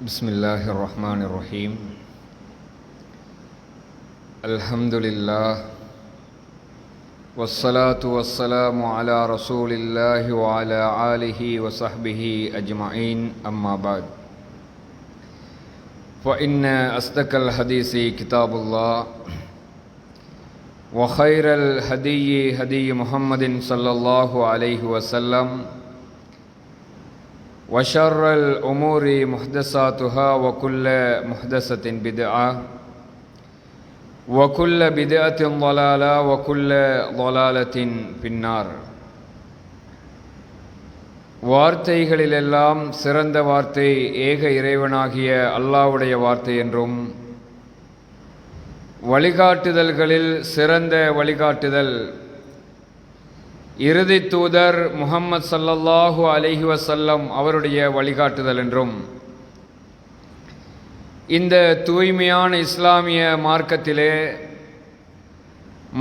بسم الله الرحمن الرحيم. الحمد لله والصلاة والسلام على رسول الله وعلى آله وصحبه أجمعين، أما بعد، فإن أصدق الحديث كتاب الله، وخير الهدي هدي محمد صلى الله عليه وسلم، وشر الأمور محدثاتها، وكل محدثة بدعة، وكل بدعة ضلالة، وكل ضلالة في النار. வார்த்தைகளிலெல்லாம் சிறந்த வார்த்தை ஏக இறைவனாகிய அல்லாஹ்வுடைய வார்த்தை என்றும், வழிகாட்டுதல்களில் சிறந்த வழிகாட்டுதல் இறுதி தூதர் முஹம்மது ஸல்லல்லாஹு அலைஹி வஸல்லம் அவருடைய வழிகாட்டுதல் என்றும், இந்த தூய்மையான இஸ்லாமிய மார்க்கத்திலே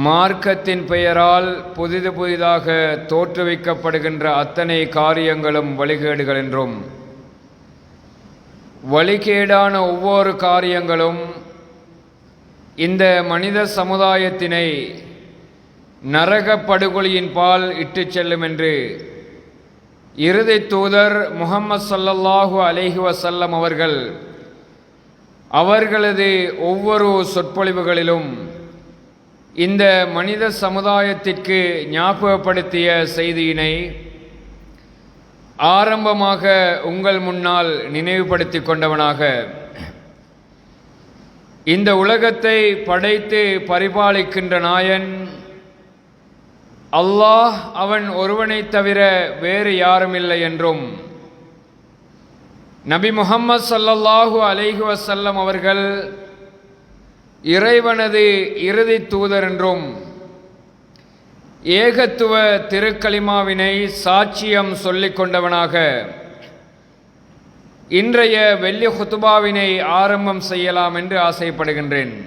மார்க்கத்தின் பெயரால் புதிதாக தோற்றுவிக்கப்படுகின்ற அத்தனை காரியங்களும் வழிகேடுகள் என்றும், வழிகேடான ஒவ்வொரு காரியங்களும் இந்த மனித சமுதாயத்தினை நரக படுகொலியின் பால் இட்டு செல்லும் என்று இறுதி தூதர் முஹம்மது ஸல்லல்லாஹு அலைஹி வஸல்லம் அவர்கள் அவர்களது ஒவ்வொரு சொற்பொழிவுகளிலும் இந்த மனித சமுதாயத்திற்கு ஞாபகப்படுத்திய செய்தியினை ஆரம்பமாக உங்கள் முன்னால் நினைவுபடுத்தி கொண்டவனாக, இந்த உலகத்தை படைத்து பரிபாலிக்கின்ற நாயன் அல்லாஹ் அவன் ஒருவனை தவிர வேறு யாரும் இல்லை என்றும், நபி முஹம்மது ஸல்லல்லாஹு அலைஹி வஸல்லம் அவர்கள் இறைவனது இறுதி தூதர் என்றும், ஏகத்துவ திருக்கலிமாவினை சாட்சியம் சொல்லிக் கொண்டவனாக இன்றைய வெள்ளி ஹுத்துபாவினை ஆரம்பம் செய்யலாம் என்று ஆசைப்படுகின்றேன்.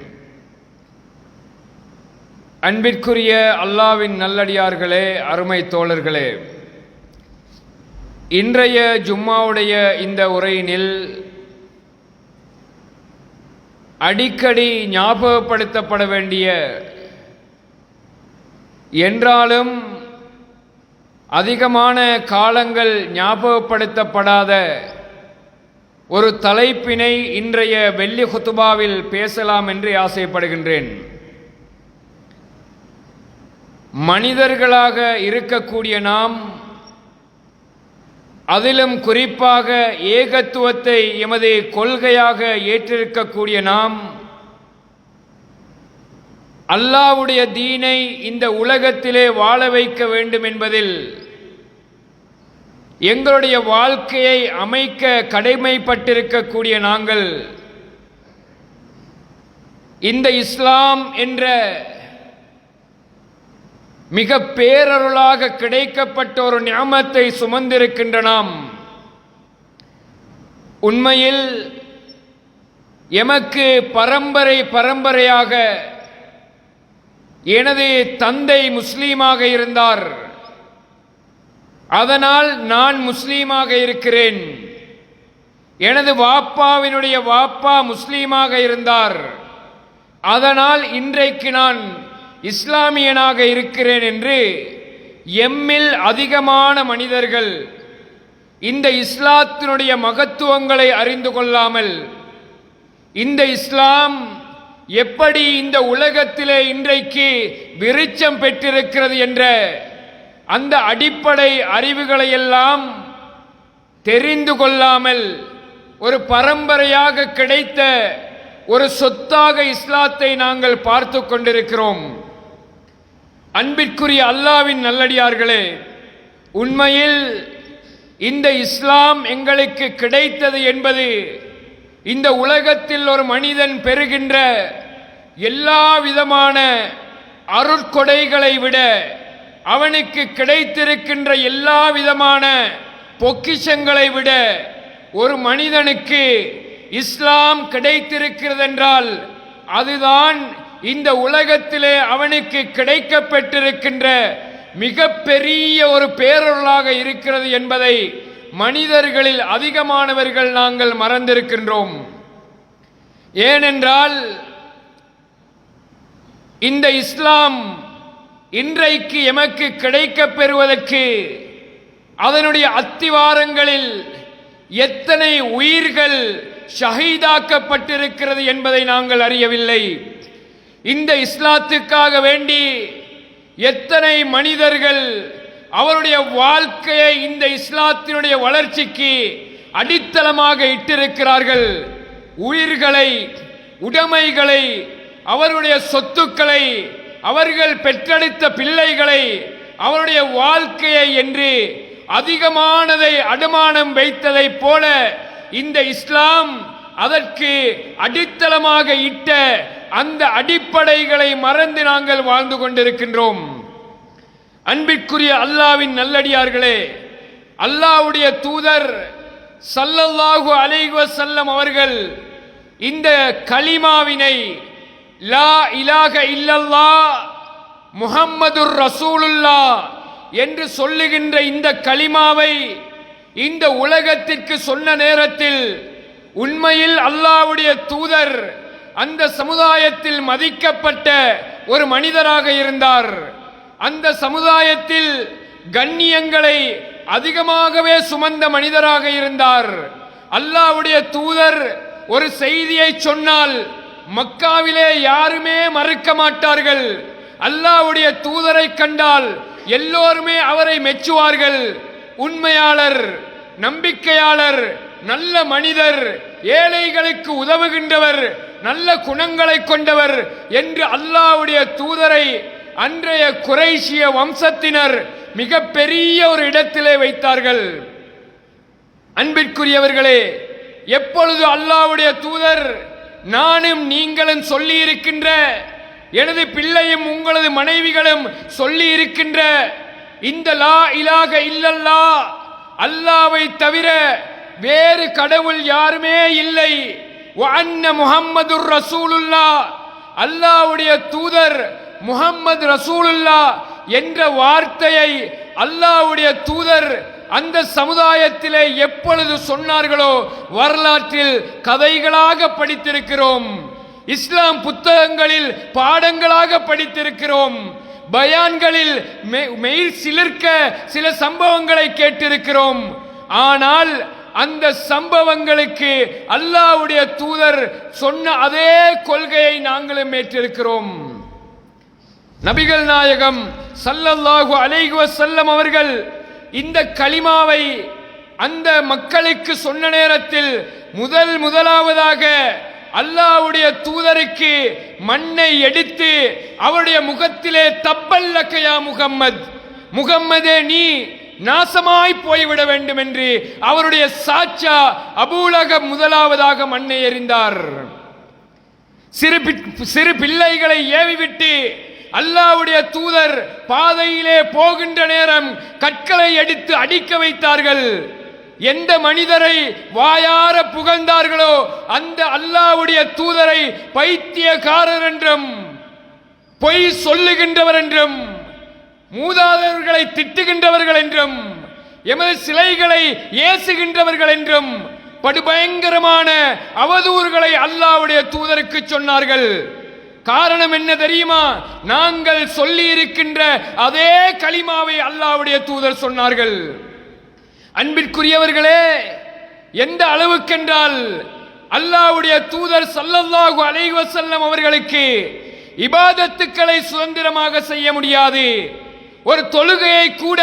அன்பிற்குரிய அல்லாஹ்வின் நல்லடியார்களே, அருமை தோழர்களே, இன்றைய ஜும்மாவுடைய இந்த உரையினில் அடிக்கடி ஞாபகப்படுத்தப்பட வேண்டிய, என்றாலும் அதிகமான காலங்கள் ஞாபகப்படுத்தப்படாத ஒரு தலைப்பினை இன்றைய வெள்ளி ஹுத்துபாவில் பேசலாம் என்று ஆசைப்படுகின்றேன். மனிதர்களாக இருக்கக்கூடிய நாம், அதிலும் குறிப்பாக ஏகத்துவத்தை எமது கொள்கையாக ஏற்றிருக்கக்கூடிய நாம், அல்லாஹ்வுடைய தீனை இந்த உலகத்திலே வாழ வைக்க வேண்டும் என்பதில் எங்களுடைய வாழ்க்கையை அமைக்க கடமைப்பட்டிருக்கக்கூடிய நாங்கள், இந்த இஸ்லாம் என்ற மிக பேரருளாக கிடைக்கப்பட்ட ஒரு நிஅமத்தை சுமந்திருக்கின்ற நாம், உண்மையில் எமக்கு பரம்பரையாக எனது தந்தை முஸ்லீமாக இருந்தார், அதனால் நான் முஸ்லீமாக இருக்கிறேன், எனது வாப்பாவினுடைய வாப்பா முஸ்லீமாக இருந்தார், அதனால் இன்றைக்கு நான் இஸ்லாமியனாக இருக்கிறேன் என்று எம்மில் அதிகமான மனிதர்கள் இந்த இஸ்லாத்தினுடைய மகத்துவங்களை அறிந்து கொள்ளாமல், இந்த இஸ்லாம் எப்படி இந்த உலகத்திலே இன்றைக்கு விருட்சம் பெற்றிருக்கிறது என்ற அந்த அடிப்படை அறிவுகளை எல்லாம் தெரிந்து கொள்ளாமல், ஒரு பரம்பரையாக கிடைத்த ஒரு சொத்தாக இஸ்லாத்தை நாங்கள் பார்த்து கொண்டிருக்கிறோம். அன்பிற்குரிய அல்லாஹ்வின் நல்லடியார்களே, உண்மையில் இந்த இஸ்லாம் எங்களுக்கு கிடைத்தது என்பது இந்த உலகத்தில் ஒரு மனிதன் பெறுகின்ற எல்லா விதமான அருட்கொடைகளை விட, அவனுக்கு கிடைத்திருக்கின்ற எல்லா விதமான பொக்கிஷங்களை விட, ஒரு மனிதனுக்கு இஸ்லாம் கிடைத்திருக்கிறது என்றால் அதுதான் இந்த உலகத்திலே அவனுக்கு கிடைக்கப்பட்டிருக்கின்ற மிகப்பெரிய ஒரு பேரருளாக இருக்கிறது என்பதை மனிதர்களில் அதிகமானவர்கள் நாங்கள் மறந்திருக்கின்றோம். ஏனென்றால் இந்த இஸ்லாம் இன்றைக்கு எமக்கு கிடைக்கப் பெறுவதற்கு அதனுடைய அத்திவாரங்களில் எத்தனை உயிர்கள் ஷஹீதாக்கப்பட்டிருக்கிறது என்பதை நாங்கள் அறியவில்லை. இந்த இஸ்லாத்துக்காக வேண்டி எத்தனை மனிதர்கள் அவருடைய வாழ்க்கையை இந்த இஸ்லாத்தினுடைய வளர்ச்சிக்கு அடித்தளமாக இட்டிருக்கிறார்கள். உயிர்களை, உடைமைகளை, அவருடைய சொத்துக்களை, அவர்கள் பெற்றெடுத்த பிள்ளைகளை, அவருடைய வாழ்க்கையை என்று அதிகமானதை அடமானம் வைத்ததை போல இந்த இஸ்லாம் அதற்கு அடித்தளமாக இட்ட அந்த அடிப்படைகளை மறந்து நாங்கள் வாழ்ந்து கொண்டிருக்கின்றோம். அன்பிற்குரிய அல்லாஹ்வின் நல்லடியார்களே, அல்லாஹ்வுடைய தூதர் ஸல்லல்லாஹு அலைஹி வஸல்லம் அவர்கள் இந்த கலிமாவினை லா இலாஹ இல்லல்லாஹ் முஹம்மதுர் ரசூலுல்லாஹ் என்று சொல்லுகின்ற இந்த கலிமாவை இந்த உலகத்திற்கு சொன்ன நேரத்தில் உண்மையில் அல்லாஹ்வுடைய தூதர் அந்த சமுதாயத்தில் மதிக்கப்பட்ட ஒரு மனிதராக இருந்தார். அந்த சமுதாயத்தில் கண்ணியங்களை அதிகமாகவே சுமந்த மனிதராக இருந்தார். அல்லாஹ்வுடைய தூதர் ஒரு செய்தியை சொன்னால் மக்காவிலே யாருமே மறுக்க மாட்டார்கள். அல்லாஹ்வுடைய தூதரை கண்டால் எல்லோருமே அவரை மெச்சுவார்கள். உண்மையாளர், நம்பிக்கையாளர், நல்ல மனிதர், ஏழைகளுக்கு உதவுகின்றவர், நல்ல குணங்களை கொண்டவர் என்று அல்லாஹ்வுடைய தூதரை அன்றைய குறைஷிய வம்சத்தினர் மிக பெரிய ஒரு இடத்திலே வைத்தார்கள். அன்பிற்குரியவர்களே, எப்பொழுது அல்லாஹ்வுடைய தூதர் நானும் நீங்களும் சொல்லி இருக்கின்ற, எனது பிள்ளையும் உங்களது மனைவிகளும் சொல்லி இருக்கின்ற இந்த லா இலாஹ இல்லல்லாஹ், அல்லாஹ்வை தவிர வேறு கடவுள் யாருமே இல்லை, வ அன்ன முஹம்மதுர் ரசூலுல்லாஹ், அல்லாஹ்வுடைய தூதர் முஹம்மது ரசூலுல்லாஹ் என்ற வார்த்தையை அல்லாஹ்வுடைய தூதர் அந்த சமுதாயத்திலே எப்பொழுது சொன்னார்களோ வரலாற்றில் கதைகளாக படித்திருக்கிறோம். இஸ்லாம் புத்தகங்களில் பாடங்களாக படித்திருக்கிறோம். பயான்களில் மெய் சிலிர்க்க சில சம்பவங்களை கேட்டிருக்கிறோம். ஆனால் அந்த சம்பவங்களுக்கு அல்லாஹ்வுடைய தூதர் சொன்ன அதே கொள்கையை நாங்களும் ஏற்றிருக்கிறோம். நபிகள் நாயகம் ஸல்லல்லாஹு அலைஹி வஸல்லம் அவர்கள் இந்த கலிமாவை அந்த மக்களுக்கு சொன்ன நேரத்தில் முதலாவதாக அல்லாஹ்வுடைய தூதருக்கு மண்ணை எடுத்து அவருடைய முகத்திலே தப்பல்லக யா முகம்மது, முகம்மதே நீ நாசமாய் போய்விட வேண்டும் என்று அவருடைய சாச்சா அபூலகப் முதலாவதாக மண்ணை எறிந்தார். சிறு பிள்ளைகளை ஏவிவிட்டு அல்லாஹ்வுடைய தூதர் பாதையிலே போகின்ற நேரம் கற்களை எடுத்து அடிக்க வைத்தார்கள். எந்த மனிதரை வாயார புகழ்ந்தார்களோ அந்த அல்லாஹ்வுடைய தூதரை பைத்தியக்காரர் என்றும், பொய் சொல்லுகின்றவர் என்றும், மூதாதையர்களை திட்டுகின்றவர்கள் என்றும், எமது சிலைகளை ஏசுகின்றவர்கள் என்றும் படுபயங்கரமான அவதூறுகளை அல்லாஹ்வுடைய தூதருக்கு சொன்னார்கள். காரணம் என்ன தெரியுமா? நாங்கள் சொல்லி இருக்கின்ற அதே கலிமாவை அல்லாஹ்வுடைய தூதர் சொன்னார்கள். அன்பிற்குரியவர்களே, எந்த அளவுக்கென்றால் அல்லாஹ்வுடைய தூதர் ஸல்லல்லாஹு அலைஹி வஸல்லம் அவர்களுக்கு இபாதத்துக்களை சுதந்திரமாக செய்ய முடியாது. ஒரு தொழுகையை கூட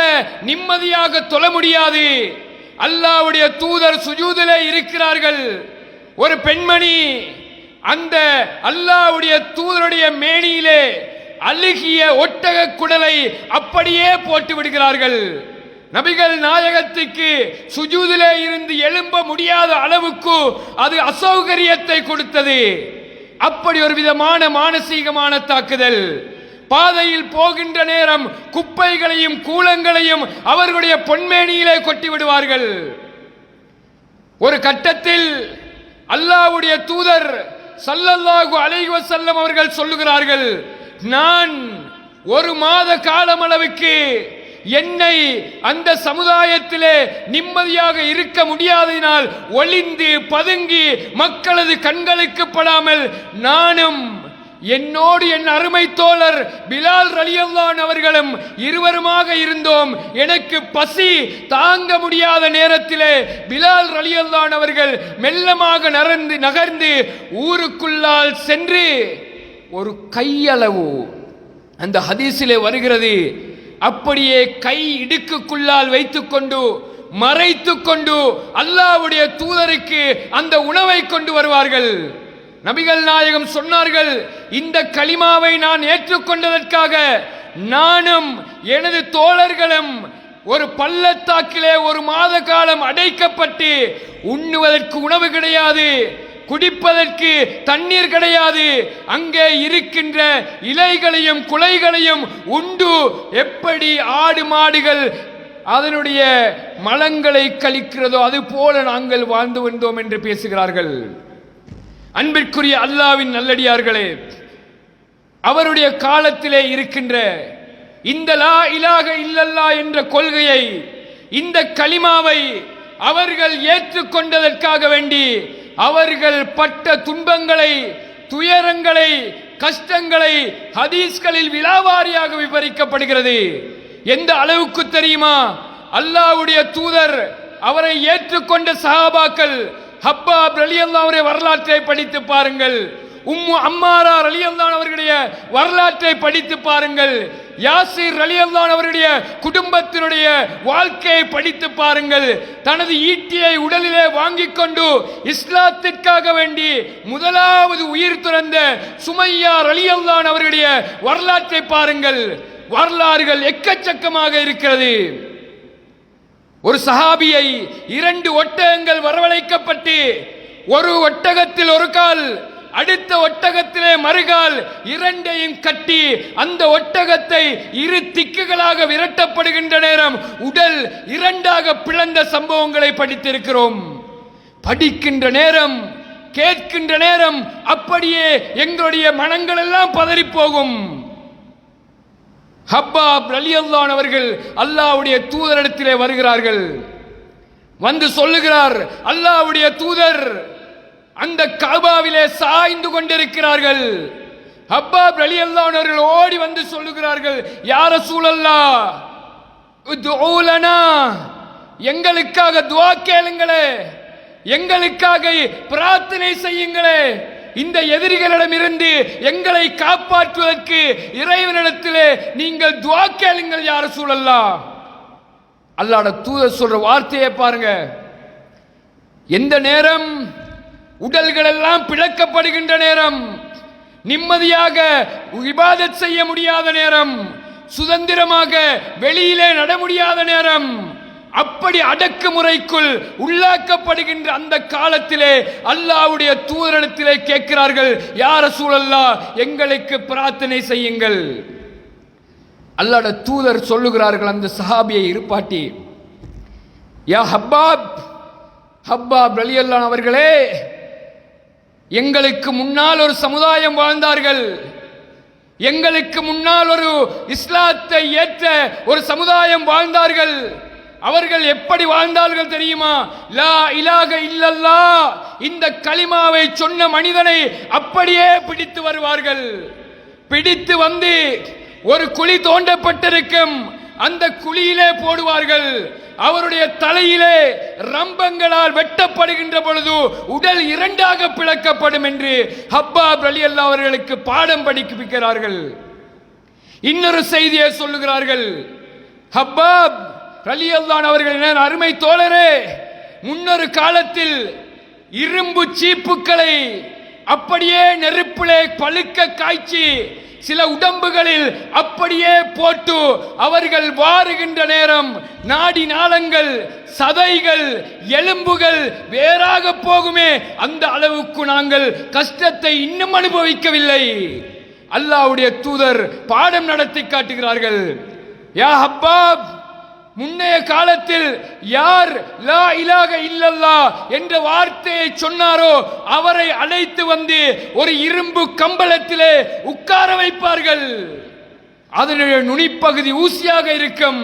நிம்மதியாக தொழ முடியாது. அல்லாஹ்வுடைய தூதர் சுஜூதிலே இருக்கிறார்கள். ஒரு பெண்மணி அந்த அல்லாஹ்வுடைய தூதருடைய மேனியிலே அழுகிய ஒட்டக குடலை அப்படியே போட்டு விடுகிறார்கள். நபிகள் நாயகத்துக்கு சுஜூதிலே இருந்து எழும்ப முடியாத அளவுக்கு அது அசௌகரியத்தை கொடுத்தது. அப்படி ஒரு விதமான மானசீகமான தாக்குதல். பாதையில் போகின்ற நேரம் குப்பைகளையும் கூலங்களையும் அவர்களுடைய பொன்மேனியிலே கொட்டி விடுவார்கள். ஒரு கட்டத்தில் அல்லாஹ்வுடைய தூதர் ஸல்லல்லாஹு அலைஹி வஸல்லம் அவர்கள் சொல்லுகிறார்கள், நான் ஒரு மாத காலம் அளவுக்கு என்னை அந்த சமுதாயத்திலே நிம்மதியாக இருக்க முடியாததினால் ஒளிந்து பதுங்கி மக்களது கண்களுக்கு படாமல் நானும் என்னோடு என் அருமை தோழர் பிலால் ரலியல்லாஹு அவர்களும் இருவருமாக இருந்தோம். எனக்கு பசி தாங்க முடியாத நேரத்திலே பிலால் ரலியல்லாஹு அவர்கள் மெல்லமாக நகர்ந்து ஊருக்குள்ளால் சென்று ஒரு கையளவு, அந்த ஹதீஸிலே வருகிறது, அப்படியே கை இடுக்குக்குள்ளால் வைத்துக்கொண்டு மறைத்துக்கொண்டு அல்லாஹ்வுடைய தூதருக்கு அந்த உணவை கொண்டு வருவார்கள். நபிகள் நாயகம் சொன்னார்கள், இந்த கலிமாவை நான் ஏற்றுக்கொண்டதற்காக நானும் எனது தோழர்களும் ஒரு பள்ளத்தாக்கிலே ஒரு மாத காலம் அடைக்கப்பட்டு உண்ணுவதற்கு உணவு கிடையாது, குடிப்பதற்கு தண்ணீர் கிடையாது, அங்கே இருக்கின்ற இலைகளையும் குலைகளையும் உண்டு எப்படி ஆடு மாடுகள் அதனுடைய மலங்களை கழிக்கிறதோ அது போல நாங்கள் வாழ்ந்து வந்தோம் என்று பேசுகிறார்கள். அன்பிற்குரிய அல்லாஹ்வின் நல்லடியார்களே, அவருடைய காலத்திலே இருக்கின்ற இந்த லா இலாஹ இல்லல்லாஹ் என்ற கொள்கையை, இந்த கலிமாவை அவர்கள் ஏற்றுக்கொண்டதற்காக வேண்டி அவர்கள் பட்ட துன்பங்களை, துயரங்களை, கஷ்டங்களை ஹதீஸ்களில் விலாவாரியாக விவரிக்கப்படுகிறது. எந்த அளவுக்கு தெரியுமா? அல்லாஹ்வுடைய தூதர் அவரை ஏற்றுக்கொண்ட சஹாபாக்கள் ஹப்பாப் ரலியல்லாஹு அவருடைய வரலாற்றை படித்து பாருங்கள். உம்மு அம்மாரா ரலியல்லாஹு அவர்களுடைய வரலாற்றை படித்து பாருங்கள். யாசிர் ரலியல்லாஹு அவருடைய குடும்பத்தினுடைய வாழ்க்கையை படித்து பாருங்கள். தனது ஈட்டியை உடலிலே வாங்கிக் கொண்டு இஸ்லாத்திற்காக வேண்டி முதலாவது உயிர் துறந்த சுமையா ரலியல்லாஹு அவருடைய வரலாற்றை பாருங்கள். வரலாறுகள் எக்கச்சக்கமாக இருக்கிறது. ஒரு சஹாபியை 2 ஒட்டகங்கள் வரவழைக்கப்பட்டு ஒரு ஒட்டகத்தில் ஒரு கால், அடுத்த ஒட்டகத்திலே மறுகால், இரண்டையும் கட்டி அந்த ஒட்டகத்தை 2 திக்குகளாக விரட்டப்படுகின்ற நேரம் உடல் 2ஆக பிளந்த சம்பவங்களை படித்திருக்கிறோம். படிக்கின்ற நேரம், கேட்கின்ற நேரம் அப்படியே எங்களுடைய மனங்கள் எல்லாம் பதறி போகும். ஹப்பாப் ரலியல்லாஹு அவர்கள் அல்லாஹ்வுடைய தூதரிடத்திலே வருகிறார்கள். வந்து சொல்லுகிறார், அல்லாஹ்வுடைய தூதர் அந்த கஅபாவிலே சாய்ந்து கொண்டிருக்கிறார்கள். ஹப்பாப் ரலியல்லாஹு அவர்கள் ஓடி வந்து சொல்லுகிறார்கள், யா ரசூலல்லாஹ் உதுஉ லனா, எங்களுக்காக துஆ கேளுங்களே, எங்களுக்காக பிரார்த்தனை செய்யுங்களே, இந்த எதிரிகளிடமிருந்து எங்களை காப்பாற்றுவதற்கு இறைவனிடத்திலே நீங்கள் துஆ கேளுங்கள் யா ரசூலல்லாஹ். அல்லாஹ்வுடைய தூதர் சொல்ற வார்த்தையை பாருங்க. எந்த நேரம் உடல்கள் எல்லாம் பிளக்கப்படுகின்ற நேரம், நிம்மதியாக இபாதத் செய்ய முடியாத நேரம், சுதந்திரமாக வெளியிலே நட முடியாத நேரம், அப்படி அடக்குமுறைக்குள் உள்ளாக்கப்படுகின்ற அந்த காலத்திலே அல்லாஹ்வுடைய தூதரிடத்திலே கேட்கிறார்கள், யா ரசூலல்லாஹ் எங்களுக்கு பிரார்த்தனை செய்யுங்கள். அல்லாஹ்வுடைய தூதர் சொல்லுகிறார்கள் அந்த சஹாபியை இருப்பாட்டி, யா ஹப்பாப் ரலியல்லாஹு அவர்களே, எங்களுக்கு முன்னால் ஒரு சமுதாயம் வாழ்ந்தார்கள், எங்களுக்கு முன்னால் ஒரு இஸ்லாத்தை ஏற்ற ஒரு சமுதாயம் வாழ்ந்தார்கள். அவர்கள் எப்படி வாழ்ந்தார்கள் தெரியுமா? லா இலாஹ இல்லல்லாஹ் இந்த கலிமாவை சொன்ன மனிதனை அப்படியே பிடித்து வருவார்கள். பிடித்து வந்து ஒரு குழி தோண்டப்பட்டிருக்கும், அந்த குழியிலே போடுவார்கள். அவருடைய தலையிலே ரம்பங்களால் வெட்டப்படுகின்ற பொழுது உடல் 2ஆக பிளக்கப்படும் என்று ஹப்பாப் ரலியல்லாஹு அவர்களுக்கு பாடம் படிக்கிறார்கள். இன்னொரு செய்தியை சொல்லுகிறார்கள், ஹப்பாப் ரலியல்லாஹு அவர்கள் அருமை தோழரே, முன்னொரு காலத்தில் இரும்பு சீப்புக்களை அப்படியே நெருப்பிலே பழுக்க காய்ச்சி சில உடம்புகளில் அப்படியே போட்டு அவர்கள் வாருகின்ற நேரம் நாடி நாளங்கள், சதைகள், எலும்புகள் வேறாக போகுமே, அந்த அளவுக்கு நாங்கள் கஷ்டத்தை இன்னும் அனுபவிக்கவில்லை. அல்லாஹ்வுடைய தூதர் பாடம் நடத்தி காட்டுகிறார்கள். யா ஹப்பாப், முன்னைய காலத்தில் யார் லா இலாஹ இல்லல்லாஹ் என்ற வார்த்தையை சொன்னாரோ அவரை அழைத்து வந்து ஒரு இரும்பு கம்பளத்திலே உட்கார வைப்பார்கள். அதனுடைய நுனிப்பகுதி ஊசியாக இருக்கும்.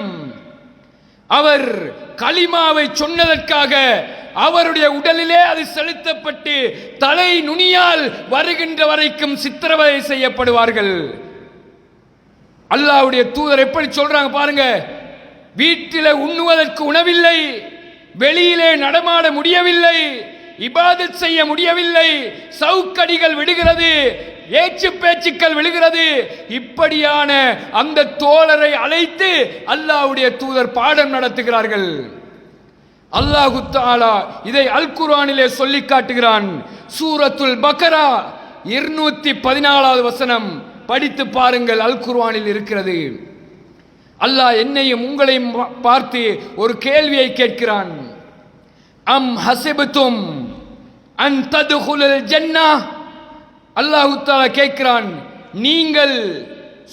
அவர் கலிமாவை சொன்னதற்காக அவருடைய உடலிலே அது செலுத்தப்பட்டு தலை நுனியால் வருகின்ற வரைக்கும் சித்திரவதை செய்யப்படுவார்கள். அல்லாஹ்வுடைய தூதர் எப்படி சொல்றாங்க பாருங்க. வீட்டிலே உண்ணுவதற்கு உணவில்லை, வெளியிலே நடமாட முடியவில்லை, இபாதத் செய்ய முடியவில்லை, சவுக்கடிகள் விடுகிறது, ஏச்சு பேச்சுக்கள் விழுகிறது. இப்படியான அந்த தோழரை அழைத்து அல்லாஹ்வுடைய தூதர் பாடம் நடத்துகிறார்கள். அல்லாஹு தஆலா இதை அல் குர்ஆனிலே சொல்லி காட்டுகிறான். சூரத்துல் பக்ரா 214வது வசனம் படித்து பாருங்கள். அல் குர்ஆனில் இருக்கிறது. அல்லாஹ் என்னையும் உங்களையும் பார்த்து ஒரு கேள்வியை கேட்கிறான். அம் ஹஸிபதும் அன் தத்குலுல் ஜன்னah, அல்லாஹ் தஆலா கேட்கிறான், நீங்கள்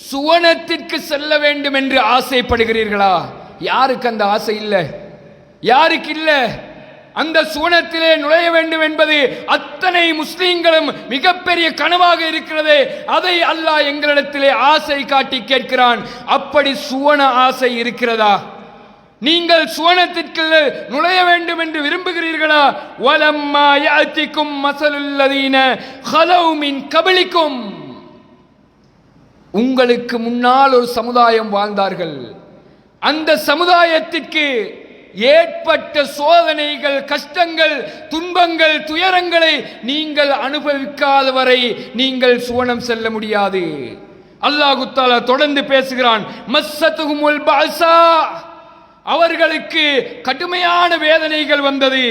சுவனத்திற்கு செல்ல வேண்டும் என்று ஆசைப்படுகிறீர்களா? யாருக்கு அந்த ஆசை இல்லை? யாருக்கு இல்லை? அந்த சுவனத்திலே நுழைய வேண்டும் என்பது அத்தனை முஸ்லிம்களும் மிகப்பெரிய கனவாக இருக்கிறது. அதை அல்லாஹ் எங்களிடத்திலே ஆசை காட்டி கேட்கிறான். அப்படி சுவன ஆசை இருக்கிறதா? நீங்கள் சுவனத்திற்கு நுழைய வேண்டும் என்று விரும்புகிறீர்களா? வலம்மா யாத்திக்கும் மஸலுல் லதீன ஹலௌ மின் கப்லிக்கும், உங்களுக்கு முன்னால் ஒரு சமுதாயம் வாழ்ந்தார்கள். அந்த சமுதாயத்திற்கு ஏற்பட்ட சோதனைகள், கஷ்டங்கள், துன்பங்கள், துயரங்களை நீங்கள் அனுபவிக்காத வரை நீங்கள் சுவனம் செல்ல முடியாது. அல்லாஹ் தஆலா தொடர்ந்து பேசுகிறான். மஸ்ஸத்துஹுமுல் பஅஸா, அவர்களுக்கு கடுமையான வேதனைகள் வந்தது.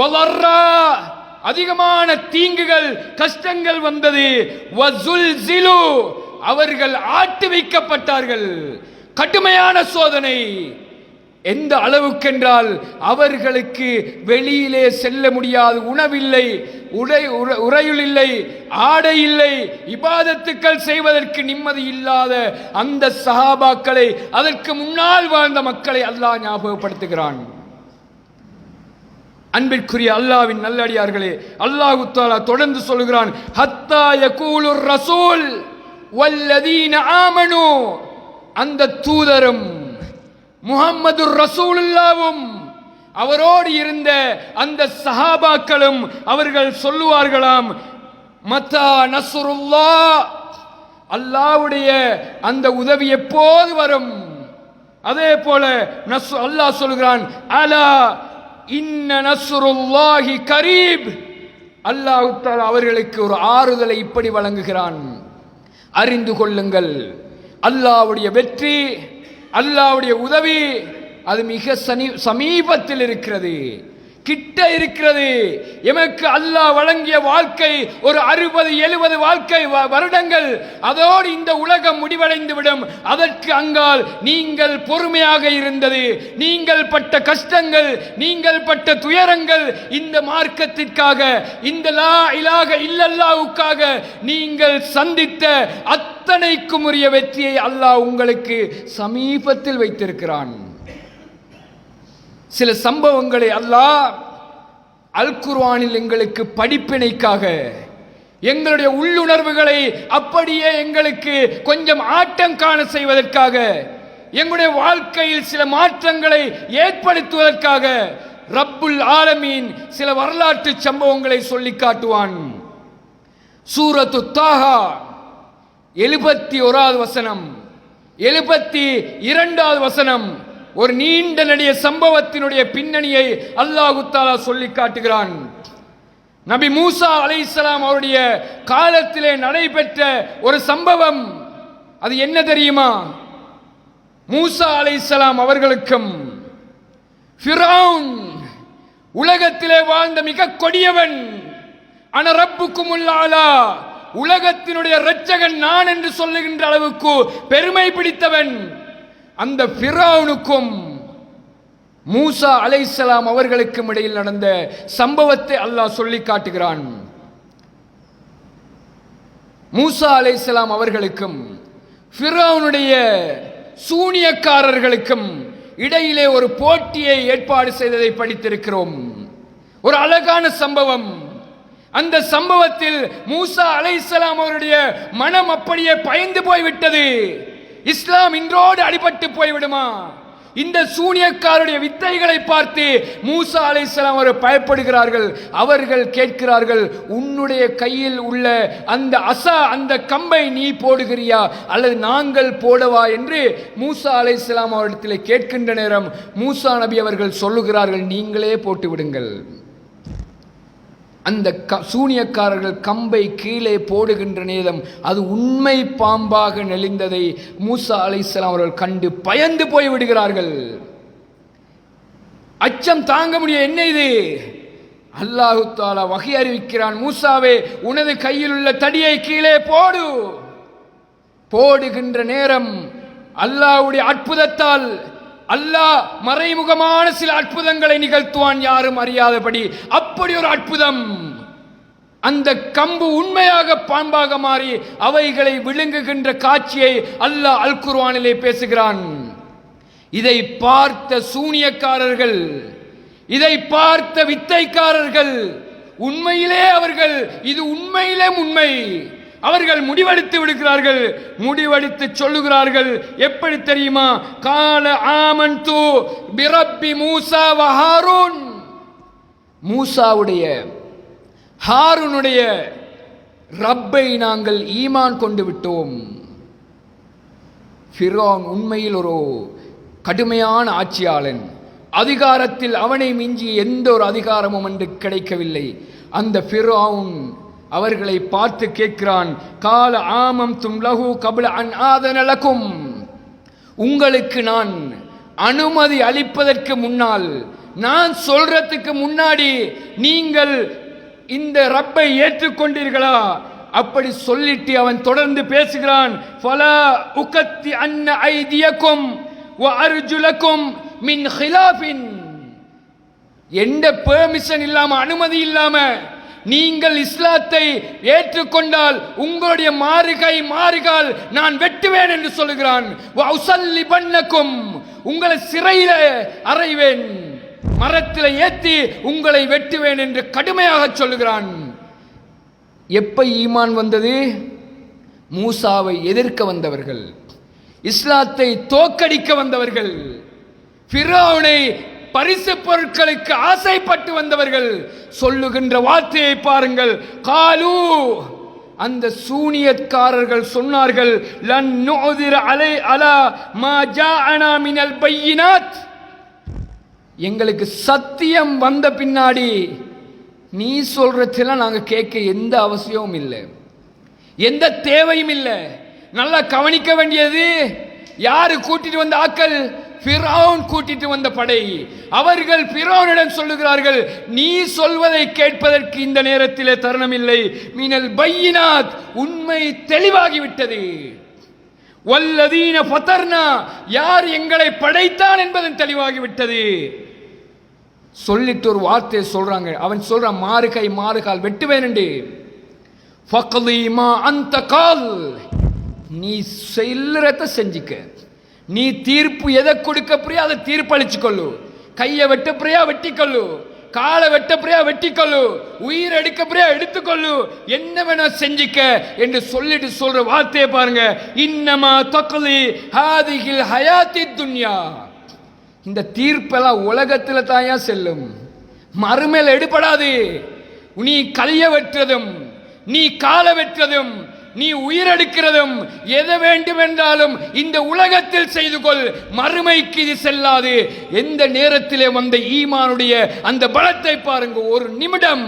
வலர்ரா, அதிகமான தீங்குகள், கஷ்டங்கள் வந்தது. வஸுல்ஸிலு, அவர்கள் ஆட்டி வைக்கப்பட்டார்கள். கடுமையான சோதனை. எந்த அளவுக்கென்றால் அவர்களுக்கு வெளியிலே செல்ல முடியாது, உணவில்லை, உறையுள் இல்லை, ஆடை இல்லை, இபாதத்துக்கள் செய்வதற்கு நிம்மதி இல்லாத அந்த சஹாபாக்களை, அதற்கு முன்னால் வாழ்ந்த மக்களை அல்லாஹ் ஞாபகப்படுத்துகிறான். அன்பிற்குரிய அல்லாஹ்வின் நல்லடியார்களே, அல்லாஹ் தஆலா தொடர்ந்து சொல்கிறான். ஹத்தா யகூலுர் ரசூல் வல்லதீன ஆமனு, அந்த தூதரும் முஹம்மது ரசூலுல்லாவும் அவரோடு இருந்த அந்த சஹாபாக்களும் அவர்கள் சொல்லுவார்களாம், மத்தா நஸ்ருல்லாஹ், அல்லாஹ்வுடைய அந்த உதவி எப்போது வரும்? அதே போல அல்லாஹ் சொல்கிறான், அலா இன்ன நஸ்ருல்லாஹி கரீப், அல்லாஹ் தஆலா அவர்களுக்கு ஒரு ஆறுதலை இப்படி வழங்குகிறான். அறிந்து கொள்ளுங்கள், அல்லாஹ்வுடைய வெற்றி, அல்லாஹ்வுடைய உதவி அது மிக சமீபத்தில் இருக்கிறது, கிட்ட இருக்கிறது. எமக்கு அல்லாஹ் வழங்கிய வாழ்க்கை ஒரு 60-70 வாழ்க்கை வருடங்கள், அதோடு இந்த உலகம் முடிவடைந்து விடும். அதற்கு அங்கால் நீங்கள் பொறுமையாக இருந்தது, நீங்கள் பட்ட கஷ்டங்கள், நீங்கள் பட்ட துயரங்கள், இந்த மார்க்கத்திற்காக, இந்த லா இலாஹ இல்லல்லாஹுக்காக நீங்கள் சந்தித்த அத்தனைக்கும் உரிய வெற்றியை அல்லாஹ் உங்களுக்கு சமீபத்தில் வைத்திருக்கிறான். சில சம்பவங்களை அல்லாஹ் அல் குர்ஆனில் எங்களுக்கு படிப்பினைக்காக, எங்களுடைய உள்ளுணர்வுகளை அப்படியே எங்களுக்கு கொஞ்சம் ஆட்டம் காண செய்வதற்காக, எங்களுடைய வாழ்க்கையில் சில மாற்றங்களை ஏற்படுத்துவதற்காக ரப்புல் ஆலமீன் சில வரலாற்று சம்பவங்களை சொல்லி காட்டுவான். சூரத்து தாஹா 71வது வசனம், 72வது வசனம், ஒரு நீண்ட நெடிய சம்பவத்தினுடைய பின்னணியை அல்லாஹ் தஆலா சொல்லி காட்டுகிறான். நபி மூசா அலைஹிஸ்ஸலாம் அவருடைய காலத்திலே நடைபெற்ற ஒரு சம்பவம். அது என்ன தெரியுமா? மூசா அலைஹிஸ்ஸலாம் அவர்களுக்கும் ஃபிரௌன், உலகத்திலே வாழ்ந்த மிக கொடியவன், அன ரப்புக்குமுல் ஆலா, உலகத்தினுடைய இரட்சகன் நான் என்று சொல்லுகின்ற அளவுக்கு பெருமை பிடித்தவன், அந்த ஃபிரௌனுக்கும் மூசா அலைஹிஸ்ஸலாம் அவர்களுக்கும் இடையில் நடந்த சம்பவத்தை அல்லாஹ் சொல்லி காட்டுகிறான். மூசா அலைஹிஸ்ஸலாம் அவர்களுக்கும் ஃபிரௌனுடைய சூனியக்காரர்களுக்கும் இடையிலே ஒரு போட்டியை ஏற்பாடு செய்ததை படித்திருக்கிறோம். ஒரு அழகான சம்பவம். அந்த சம்பவத்தில் மூசா அலைஹிஸ்ஸலாம் அவருடைய மனம் அப்படியே பயந்து போய்விட்டது. இஸ்லாம் இன்றோடு அடிபட்டு போய்விடுமா? இந்த சூனியக்காருடைய வித்தைகளை பார்த்து மூசா அலைஹிஸ்ஸலாம் அவர்கள் பயப்படுகிறார்கள். அவர்கள் கேட்கிறார்கள், உன்னுடைய கையில் உள்ள அந்த அசா, அந்த கம்பை நீ போடுகிறியா அல்லது நாங்கள் போடவா என்று மூசா அலைஹிஸ்ஸலாம் அவரிடத்தில் கேட்கின்ற நேரம் மூசா நபி அவர்கள் சொல்லுகிறார்கள், நீங்களே போட்டு விடுங்கள். அந்த சூனியக்காரர்கள் கம்பை கீழே போடுகின்ற நேரம் அது உண்மை பாம்பாக நெளிந்ததை மூசா அலைஹிஸ்ஸலாம் அவர்கள் கண்டு பயந்து போய் விடுகிறார்கள். அச்சம் தாங்க முடிய, என்ன இது? அல்லாஹு தஆலா வஹி அறிவிக்கிறான், மூசாவே உனது கையில் உள்ள தடியை கீழே போடு. போடுகின்ற நேரம் அல்லாஹ்வுடைய அற்புதத்தால் அல்லாஹ் மறைமுகமான சில அற்புதங்களை நிகழ்த்துவான், யாரும் அறியாதபடி. அப்படி ஒரு அற்புதம், அந்த கம்பு உண்மையாக பாம்பாக மாறி அவைகளை விழுங்குகின்ற காட்சியை அல்லாஹ் அல் குர்ஆனிலே பேசுகிறான். இதை பார்த்த சூனியக்காரர்கள், இதை பார்த்த வித்தைக்காரர்கள், உண்மையிலே அவர்கள் இது உண்மையிலே உண்மை, அவர்கள் முடிவெடுத்து விடுகிறார்கள். முடிவெடுத்து சொல்லுகிறார்கள், எப்படி தெரியுமா? கால ஆமன்து பிரப்பி மூசா வ ஹாரூன், மூசாவுடைய ஹாரூனுடைய ரப்பை நாங்கள் ஈமான் கொண்டு விட்டோம். ஃபிரௌன் உண்மையில் ஒரு கடுமையான ஆட்சியாளன், அதிகாரத்தில் அவனை மிஞ்சி எந்த ஒரு அதிகாரமும் அன்று கிடைக்கவில்லை. அந்த ஃபிரௌன் அவர்களை பார்த்து கேட்கிறான், கால ஆமம் தும் லஹு கப்ல அன் ஆதன லகும், உங்களுக்கு நான் அனுமதி அளிப்பதற்கு முன்னால், நான் சொல்றதுக்கு முன்னாடி நீங்கள் இந்த ரப்பை ஏற்றுக்கொண்டீர்களா? அப்படி சொல்லிட்டு அவன் தொடர்ந்து பேசுகிறான், ஃபலா உகத்தி அன்ன ஐதியக்கும் வ அர்ஜுலக்கும் மின் ஹிலாஃபின், எந்த பெர்மிஷன் இல்லாம, அனுமதி இல்லாம நீங்கள் இஸ்லாத்தை ஏற்றுக்கொண்டால் உங்களுடைய மாறுகால் நான் வெட்டுவேன் என்று சொல்லுகிறான். உங்களை சிறையில அறைவேன், மரத்தில் ஏற்றி உங்களை வெட்டுவேன் என்று கடுமையாக சொல்லுகிறான். எப்ப ஈமான் வந்தது? மூசாவை எதிர்க்க வந்தவர்கள், இஸ்லாத்தை தோக்கடிக்க வந்தவர்கள், ஃபிரௌனை பரிசு பொருட்களுக்கு ஆசைப்பட்டு வந்தவர்கள் சொல்லுகின்ற வார்த்தையை பாருங்கள். காலு, அந்த சூனியக்காரர்கள் சொன்னார்கள், லன் நுதிர அலை அலா மா ஜாஅனா மினல் பையினாத், எங்களுக்கு சத்தியம் வந்த பின்னாடி நீ சொல்றதெல்லாம் நாங்க கேட்க எந்த அவசியமும் இல்லை, எந்த தேவையும் இல்லை. நல்லா கவனிக்க வேண்டியது, யாரு கூட்டிட்டு வந்த ஆக்கள்? ஃபிரௌன் கூட்டிட்டு வந்த படை. அவர்கள் ஃபிரௌனிடம் சொல்லுகிறார்கள், நீ சொல்வதை கேட்பதற்கு இந்த நேரத்திலே தருணம் இல்லை. மினல் பையினாத், உண்மை தெளிவாகிவிட்டது. வல்லதீன ஃபதர்னா, யார் எங்களை படைத்தான் என்பதன் தெளிவாகிவிட்டது. சொல்லிட்டு ஒரு வார்த்தையை சொல்றாங்க. அவன் சொல்றான், மாறுகால் வெட்டுவேன் என்று. ஃபக்லி மா அன்த கால், நீ செல்றத செஞ்சுக்க, நீ தீர்ப்பு எதை கொடுக்க பிரியா அதை தீர்ப்பளிச்சு கொள்ளு. கையை வெட்ட பிரியா வெட்டிக்கொள்ளு, காலை வெட்ட பிரியா வெட்டிக்கொள்ளு, உயிர் எடுக்க பிரியா எடுத்துக்கொள்ளு, என்ன வேணா செஞ்சுக்க என்று சொல்லிட்டு சொல்ற வார்த்தையை பாருங்க. இன்னமா தக்லி ஹாதிஹில் ஹயாத்தி துன்யா, இந்த தீர்ப்பெல்லாம் உலகத்தில் தாயா செல்லும், மறுமையில் எடுபடாது. நீ கையை வெற்றதும், நீ காலை வெற்றதும், நீ உயிரெடுக்கிறதும் எதை வேண்டும் என்றாலும் இந்த உலகத்தில் செய்து கொள், மறுமைக்கு இது செல்லாது. எந்த நேரத்திலே வந்த ஈமானுடைய அந்த பலத்தை பாருங்க. ஒரு நிமிடம்,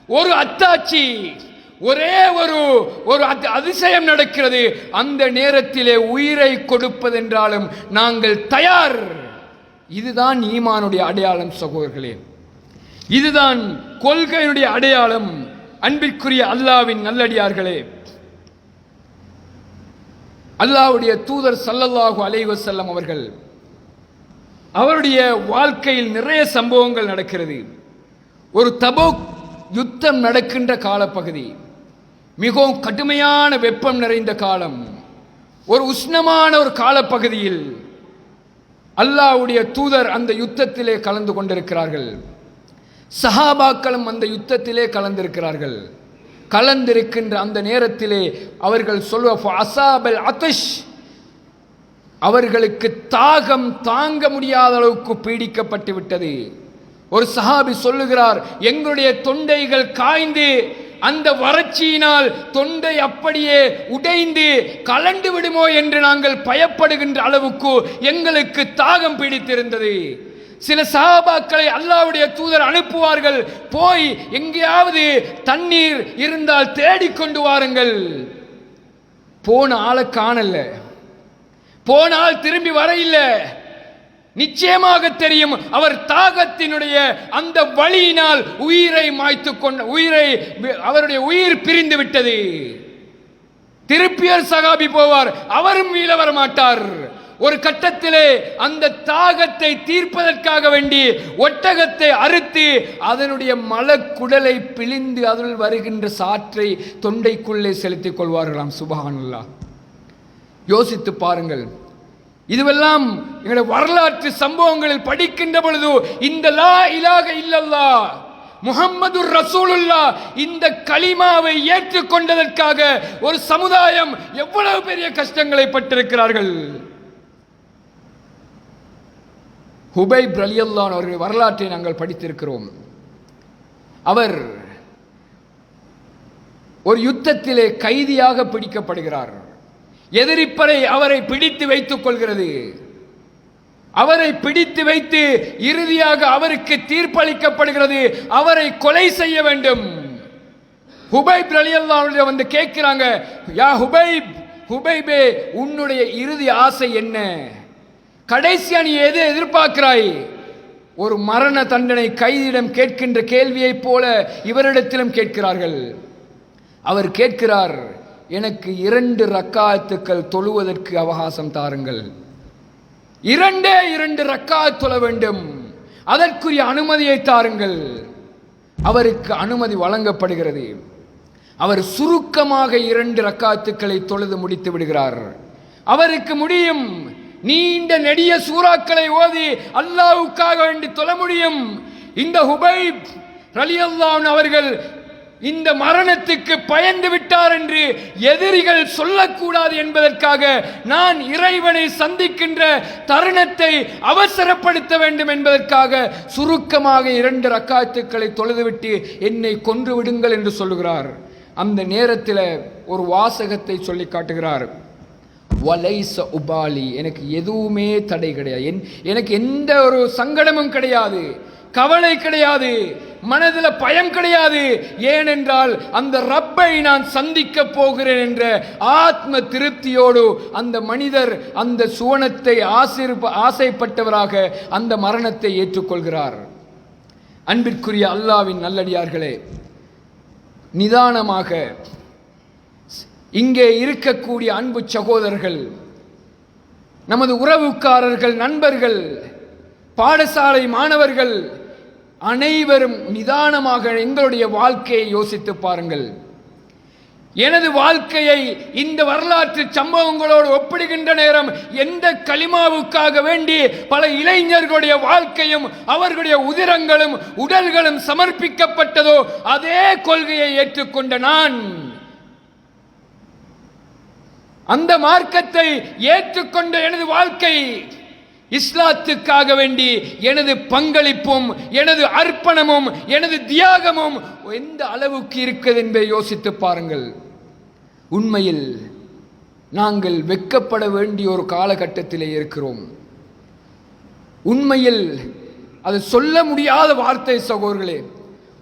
ஒரு அத்தாட்சி, ஒரே ஒரு அதிசயம் நடக்கிறது. அந்த நேரத்திலே உயிரை கொடுப்பதென்றாலும் நாங்கள் தயார். இதுதான் ஈமானுடைய அடையாளம் சகோதரர்களே, இதுதான் கொள்கையினுடைய அடையாளம். அன்பிற்குரிய அல்லாஹ்வின் நல்லடியார்களே, அல்லாஹ்வுடைய தூதர் ஸல்லல்லாஹு அலைஹி வஸல்லம் அவர்கள், அவருடைய வாழ்க்கையில் நிறைய சம்பவங்கள் நடக்கிறது. ஒரு தபூக் யுத்தம் நடக்கின்ற காலப்பகுதி, மிகவும் கடுமையான வெப்பம் நிறைந்த காலம், ஒரு உஷ்ணமான ஒரு காலப்பகுதியில் அல்லாஹ்வுடைய தூதர் அந்த யுத்தத்திலே கலந்து கொண்டிருக்கிறார்கள். சஹாபாக்களும் அந்த யுத்தத்திலே கலந்திருக்கிறார்கள். கலந்திருக்கின்ற அந்த நேரத்திலே அவர்கள் சொல்வ அசாபல் அத்ஷ், அவர்களுக்கு தாகம் தாங்க முடியாத அளவுக்கு பீடிக்கப்பட்டு விட்டது. ஒரு சஹாபி சொல்லுகிறார், எங்களுடைய தொண்டைகள் காய்ந்து அந்த வறட்சியினால் தொண்டை அப்படியே உடைந்து கலண்டு விடுமோ என்று நாங்கள் பயப்படுகின்ற அளவுக்கு எங்களுக்கு தாகம் பிடித்திருந்தது. சில சஹாபாக்களை அல்லாஹ்வுடைய தூதர் அனுப்புவார்கள், போய் எங்கேயாவது தண்ணீர் இருந்தால் தேடிக்கொண்டு வாருங்கள். போன ஆளை காணல, போனால் திரும்பி வர இல்லை. நிச்சயமாக தெரியும் அவர் தாகத்தினுடைய அந்த வலியினால் உயிரை மாய்த்து கொண்ட அவருடைய உயிர் பிரிந்து விட்டது. திருப்பியர் சகாபி போவார், அவரும் மீள வர மாட்டார். ஒரு கட்டத்திலே அந்த தாகத்தை தீர்ப்பதற்காக வேண்டி ஒட்டகத்தை அறுத்து அதனுடைய மலக்குடலை பிழிந்து அதில் வருகின்ற சாற்றை தொண்டைக்குள்ளே செலுத்திக் கொள்வார்களாம். சுப்ஹானல்லாஹ். யோசித்து பாருங்கள். இதுவெல்லாம் எங்களுடைய வரலாற்று சம்பவங்களில் படிக்கின்ற பொழுது இந்த லா இலாஹ இல்லல்லாஹ் முஹம்மதுர் ரசூலுல்லாஹ் இந்த கலிமாவை ஏற்றுக்கொண்டதற்காக ஒரு சமுதாயம் எவ்வளவு பெரிய கஷ்டங்களை பட்டிருக்கிறார்கள். ஹுபைப் ரலியல்லாஹு அன்ஹு அவர்கள் வரலாற்றை நாங்கள் படித்திருக்கிறோம். அவர் ஒரு யுத்தத்திலே கைதியாக பிடிக்கப்படுகிறார். எதிரிப்படை அவரை பிடித்து வைத்துக் கொள்கிறது. அவரை பிடித்து வைத்து இறுதியாக அவருக்கு தீர்ப்பளிக்கப்படுகிறது, அவரை கொலை செய்ய வேண்டும். ஹுபைப் ரலியல்லாஹு அன்ஹு வந்து கேட்கிறாங்க, யா ஹுபைப், ஹுபைபே உன்னுடைய இறுதி ஆசை என்ன? கடைசியா நீ எதை எதிர்பார்க்கிறாய்? ஒரு மரண தண்டனை கைதியிடம் கேட்கின்ற கேள்வியை போல இவரிடத்திலும் கேட்கிறார்கள். அவர் கேட்கிறார், எனக்கு 2 ரக்காத்துக்கள் தொழுவதற்கு அவகாசம் தாருங்கள். 2 ரக்காத் தொழ வேண்டும், அதற்குரிய அனுமதியை தாருங்கள். அவருக்கு அனுமதி வழங்கப்படுகிறது. அவர் சுருக்கமாக 2 ரக்காத்துக்களை தொழுது முடித்து விடுகிறார். அவருக்கு முடியும், நீண்ட நெடிய சூறாக்களை ஓதி அல்லாஹ்வுக்காக வேண்டி தொழ முடியும். இந்த ஹுபைப் ரலியல்லாஹு அன்ஹு அவர்கள் இந்த மரணத்துக்கு பயந்து விட்டார் என்று எதிரிகள் சொல்லக்கூடாது என்பதற்காக நான் இறைவனை சந்திக்கின்ற தருணத்தை அவசரப்படுத்த வேண்டும் என்பதற்காக சுருக்கமாக 2 ரக்காத்துக்களை தொழுதுவிட்டு என்னை கொன்று விடுங்கள் என்று சொல்லுகிறார். அந்த நேரத்தில் ஒரு வாசகத்தை சொல்லி காட்டுகிறார், வலைச உபாலி, எனக்கு எதுவுமே தடை கிடையாது, எனக்கு எந்த ஒரு சங்கடமும் கிடையாது, கவலை கிடையாது, மனதில் பயம் கிடையாது. ஏனென்றால் அந்த ரப்பை நான் சந்திக்க போகிறேன் என்ற ஆத்ம திருப்தியோடு அந்த மனிதர் அந்த சுவனத்தை ஆசைப்பட்டவராக அந்த மரணத்தை ஏற்றுக்கொள்கிறார். அன்பிற்குரிய அல்லாஹ்வின் நல்லடியார்களே, நிதானமாக இங்கே இருக்கக்கூடிய அன்பு சகோதரர்கள், நமது உறவுக்காரர்கள், நண்பர்கள், பாடசாலை மாணவர்கள் அனைவரும் நிதானமாக எங்களுடைய வாழ்க்கையை யோசித்து பாருங்கள். எனது வாழ்க்கையை இந்த வரலாற்று சம்பவங்களோடு ஒப்பிடுகின்ற நேரம் எந்த கலிமாவுக்காக வேண்டி பல இளைஞர்களுடைய வாழ்க்கையும் அவர்களுடைய உதிரங்களும் உடல்களும் சமர்ப்பிக்கப்பட்டதோ அதே கொள்கையை ஏற்றுக்கொண்ட நான், அந்த மார்க்கத்தை ஏற்றுக்கொண்ட எனது வாழ்க்கை இஸ்லாத்துக்காக வேண்டி எனது பங்களிப்பும் எனது அர்ப்பணமும் எனது தியாகமும் எந்த அளவுக்கு இருக்கிறது என்பதை யோசித்து பாருங்கள். உண்மையில் நாங்கள் வெட்கப்பட வேண்டிய ஒரு காலகட்டத்திலே இருக்கிறோம். உண்மையில் அது சொல்ல முடியாத வார்த்தை சகோதரர்களே.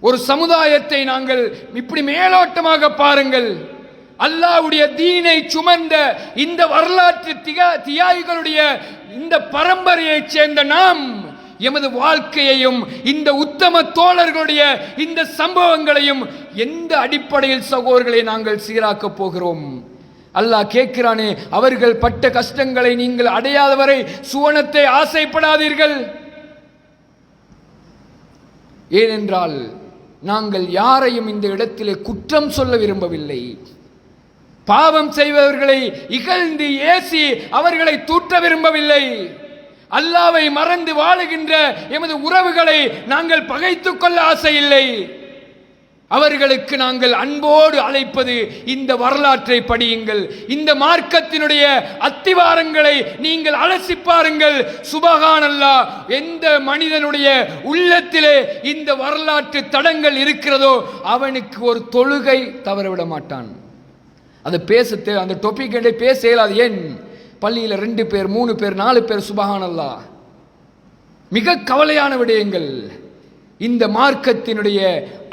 ஒரு சமுதாயத்தை நாங்கள் இப்படி மேலோட்டமாக பாருங்கள். அல்லாஹ்வுடைய தீனை சுமந்த இந்த வரலாற்று தியாகிகளுடைய இந்த பரம்பரையைச் சேர்ந்த நாம் எமது வாழ்க்கையையும் இந்த உத்தம தோழர்களுடைய இந்த சம்பவங்களையும் எந்த அடிப்படையில் சகோதரர்களை நாங்கள் சீராக்கப் போகிறோம்? அல்லாஹ் கேட்கிறானே, அவர்கள் பட்ட கஷ்டங்களை நீங்கள் அடையாதவரை சுவனத்தை ஆசைப்படாதீர்கள். ஏனென்றால் நாங்கள் யாரையும் இந்த இடத்திலே குற்றம் சொல்ல விரும்பவில்லை. பாவம் செய்பவர்களை இகழ்ந்து ஏசி அவர்களை தூற்ற விரும்பவில்லை. அல்லாஹ்வை மறந்து வாழுகின்ற எமது உறவுகளை நாங்கள் பகைத்துக் கொள்ள ஆசை இல்லை. அவர்களுக்கு நாங்கள் அன்போடு அழைப்பது, இந்த வரலாற்றை படியுங்கள், இந்த மார்க்கத்தினுடைய அத்திவாரங்களை நீங்கள் அலசி பாருங்கள். சுபஹானல்லாஹ், எந்த மனிதனுடைய உள்ளத்திலே இந்த வரலாற்று தடங்கள் இருக்கிறதோ அவனுக்கு ஒரு தொழுகை தவறவிட மாட்டான். அது அந்த டாபிக் பேச இயலாது. ஏன்? பள்ளியில் 2 பேர் 3 பேர் 4 பேர் சுபஹானல்லாஹ். மிக கவலையான விடயங்கள். இந்த மார்க்கத்தினுடைய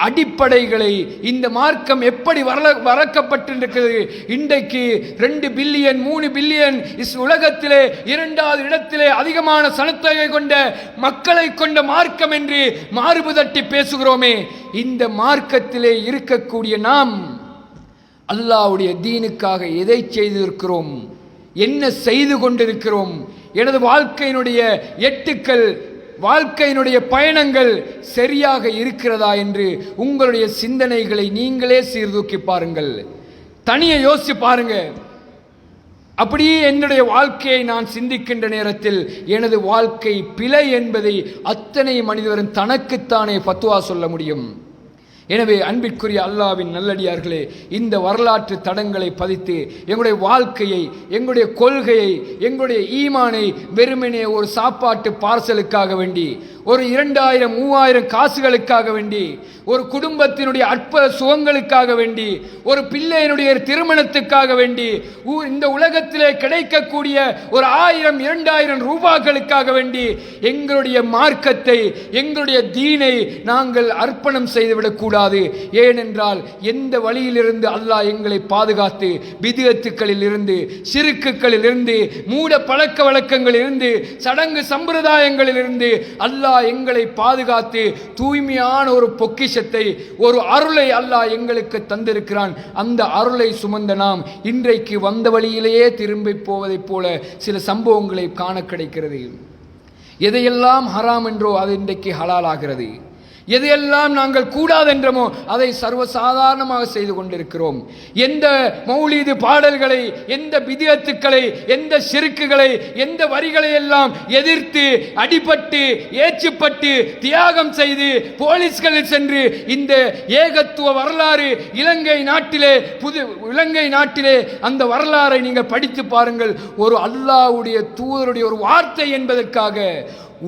அடிப்படைகளை, இந்த மார்க்கம் எப்படி வளர்க்கப்பட்டிருக்கிறது. இன்றைக்கு 2 பில்லியன் 3 பில்லியன் உலகத்திலே 2வது இடத்திலே அதிகமான சனத்தொகை கொண்ட மக்களை கொண்ட மார்க்கம் என்று மார்பு தட்டி பேசுகிறோமே. இந்த மார்க்கத்திலே இருக்கக்கூடிய நாம் அல்லாஹ்வுடைய தீனுக்காக எதை செய்திருக்கிறோம், என்ன செய்து கொண்டிருக்கிறோம், எனது வாழ்க்கையினுடைய எட்டுக்கள், வாழ்க்கையினுடைய பயணங்கள் சரியாக இருக்கிறதா என்று உங்களுடைய சிந்தனைகளை நீங்களே சீர்தூக்கி பாருங்கள். தனியே யோசிச்சு பாருங்க. அப்படியே என்னுடைய வாழ்க்கையை நான் சிந்திக்கின்ற நேரத்தில் எனது வாழ்க்கை பிழை என்பதை அத்தனை மனிதரும் தனக்குத்தானே ஃபத்வா சொல்ல முடியும். எனவே அன்பிற்குரிய அல்லாஹ்வின் நல்லடியார்களே, இந்த வரலாற்று தடங்களை பதித்து எங்களுடைய வாழ்க்கையை, எங்களுடைய கொள்கையை, எங்களுடைய ஈமானை வெறுமனே ஒரு சாப்பாட்டு பார்சலுக்காக வேண்டி, ஒரு 2000 3000 காசுகளுக்காக வேண்டி, ஒரு குடும்பத்தினுடைய அற்ப சுகங்களுக்காக வேண்டி, ஒரு பிள்ளையினுடைய திருமணத்துக்காக வேண்டி, இந்த உலகத்திலே கிடைக்கக்கூடிய ஒரு 1000 2000 ரூபாய்களுக்காக வேண்டி எங்களுடைய மார்க்கத்தை, எங்களுடைய தீனை நாங்கள் அர்ப்பணம் செய்துவிடக்கூடாது. ஏனென்றால் எந்த வழியிலிருந்து அல்லாஹ் எங்களை பாதுகாத்து பித்அத்துக்களில் இருந்து, ஷிர்க்குகளில் இருந்து, மூட பழக்க வழக்கங்களில் இருந்து, சடங்கு சம்பிரதாயங்களில் இருந்து அல்லாஹ் எங்களை பாதுகாத்து தூய்மையான ஒரு பொக்கிஷத்தை, ஒரு அருளை அல்லாஹ் எங்களுக்கு தந்திருக்கிறான். அந்த அருளை சுமந்த நாம் இன்றைக்கு வந்த வழியிலேயே திரும்பி போவதைப் போல சில சம்பவங்களை காண கிடைக்கிறது. எதையெல்லாம் ஹராம் என்றோ அது இன்றைக்கு ஹலால் ஆகிறது. எதையெல்லாம் நாங்கள் கூடாதென்றமோ அதை சர்வசாதாரணமாக செய்து கொண்டிருக்கிறோம். எந்த மௌலீது பாடல்களை, எந்த பித்அத்துக்களை, எந்த ஷிர்க்குகளை, எந்த வரிகளை எல்லாம் எதிர்த்து அடிபட்டு ஏச்சுப்பட்டு தியாகம் செய்து போலீஸ்களில் சென்று இந்த ஏகத்துவ வரலாறு இலங்கை நாட்டிலே அந்த வரலாறை நீங்கள் படித்து பாருங்கள். ஒரு அல்லாஹ்வுடைய தூதருடைய ஒரு வார்த்தை என்பதற்காக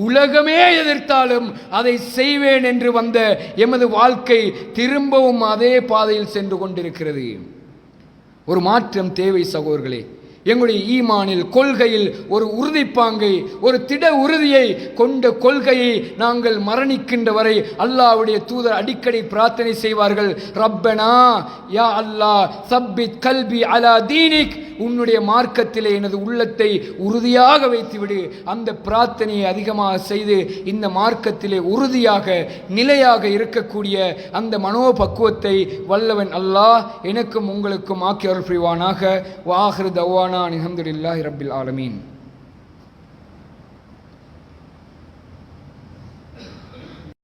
உலகமே எதிர்த்தாலும் அதை செய்வேன் என்று வந்த எமது வாழ்க்கை திரும்பவும் அதே பாதையில் சென்று கொண்டிருக்கிறது. ஒரு மாற்றம் தேவை சகோதரர்களே. எங்களுடைய ஈமானில், கொள்கையில் ஒரு உறுதிப்பாங்கை, ஒரு திட உறுதியை கொண்ட கொள்கையை நாங்கள் மரணிக்கின்ற வரை அல்லாஹ்வுடைய தூதர் அடிக்கடி பிரார்த்தனை செய்வார்கள். ரப்பனா யா அல்லாஹ் சப்பித் கல்பி அலா தீனிக், உன்னுடைய மார்க்கத்திலே எனது உள்ளத்தை உறுதியாக வைத்துவிடு. அந்த பிரார்த்தனையை அதிகமாக செய்து இந்த மார்க்கத்திலே உறுதியாக நிலையாக இருக்கக்கூடிய அந்த மனோபக்குவத்தை வல்லவன் அல்லாஹ் எனக்கும் உங்களுக்கும் ஆக்கி அருள் புரிவானாக. வாஹிரு தவானா அல்ஹம்துலில்லாஹி ரப்பில் ஆலமீன்.